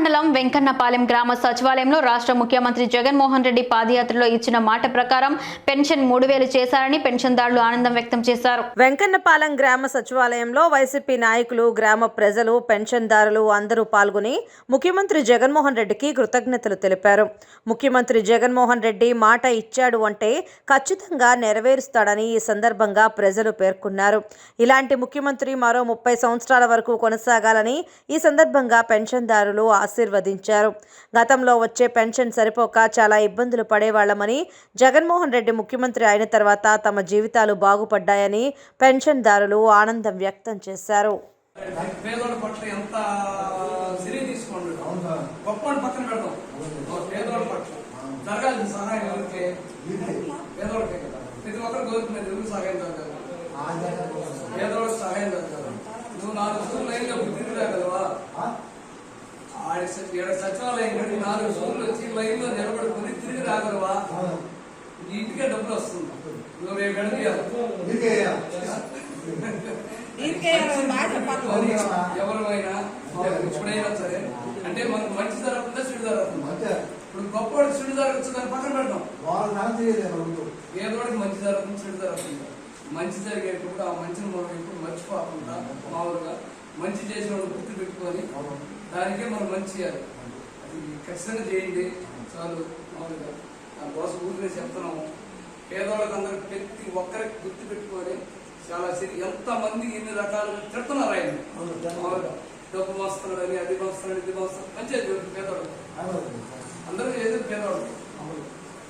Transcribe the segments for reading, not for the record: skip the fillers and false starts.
మండలం వెంకన్నపాలెం గ్రామ సచివాలయంలో రాష్ట్ర ముఖ్యమంత్రి జగన్మోహన్ రెడ్డి పాదయాత్రలో ఇచ్చిన మాట ప్రకారం పెన్షన్ 3000 చేశారని పెన్షన్దారులు ఆనందం వ్యక్తం చేశారు. వెంకన్నపాలెం గ్రామ సచివాలయంలో వైసీపీ నాయకులు, గ్రామ ప్రజలు, పెన్షన్దారులు అందరూ పాల్గొని ముఖ్యమంత్రి జగన్మోహన్ రెడ్డికి కృతజ్ఞతలు తెలిపారు. ముఖ్యమంత్రి జగన్మోహన్ రెడ్డి మాట ఇచ్చాడు అంటే ఖచ్చితంగా నెరవేరుస్తాడని ఈ సందర్భంగా ప్రజలు పేర్కొన్నారు. ఇలాంటి ముఖ్యమంత్రి మరో 30 సంవత్సరాల వరకు కొనసాగాలని ఈ సందర్భంగా పెన్షన్దారులు ఆశీర్వదించారు. గతంలో వచ్చే పెన్షన్ సరిపోక చాలా ఇబ్బందులు పడేవాళ్లమని, జగన్మోహన్ రెడ్డి ముఖ్యమంత్రి అయిన తర్వాత తమ జీవితాలు బాగుపడ్డాయని పెన్షన్దారులు ఆనందం వ్యక్తం చేశారు. సచివాలయం 4 సూర్యులు వచ్చి లైన్ లో నిలబడుకుని తిరిగి రాగలవా? ఇంటికే డబ్బులు వస్తుంది. నువ్వు రేపు ఎవరైనా ఇప్పుడైనా సరే అంటే మనకు మంచి జరుగుతుందా చెడు జరుగుతుందా? ఇప్పుడు గొప్పవాడికి చెడు జరగచ్చు, దాన్ని పక్కన పెడతాం. పేదవాడికి మంచి జరుగుతుంది, చెడు జరుగుతుంది. మంచి జరిగేటప్పుడు ఆ మంచిని మనం ఎప్పుడు మర్చిపోకుండా మామూలుగా మంచి చేసిన వాళ్ళు గుర్తు పెట్టుకొని దానికే మనం మంచి చేయాలి. అది ఖచ్చితంగా చేయండి చాలు. మామూలుగా దానికోసం ఊరికే చెప్తున్నాము. పేదవాళ్ళకి అందరికి ప్రతి ఒక్కరికి గుర్తు పెట్టుకొని చాలా ఎంతమంది ఎన్ని రకాలుగా తిడుతున్నారు ఆయన. మామూలుగా డబ్బు మోస్తున్నాడని, అది మోస్తున్నాడు, ఇది మోస్తున్నాడు, మంచిగా పేదవాడు అందరూ చేసేది పేదవాడు.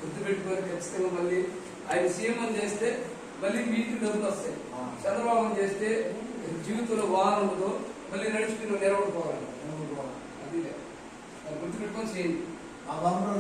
గుర్తు పెట్టుకొని ఖచ్చితంగా మళ్ళీ ఆయన సీఎం చేస్తే మళ్ళీ మీకు డబ్బులు వస్తాయి. చంద్రబాబు చేస్తే జీవితంలో వాహనం ఉండదు, మళ్ళీ నడుచుకుని నిలబడిపోవాలి. అది గుర్తుపెట్టుకొని చేయండి. 5,000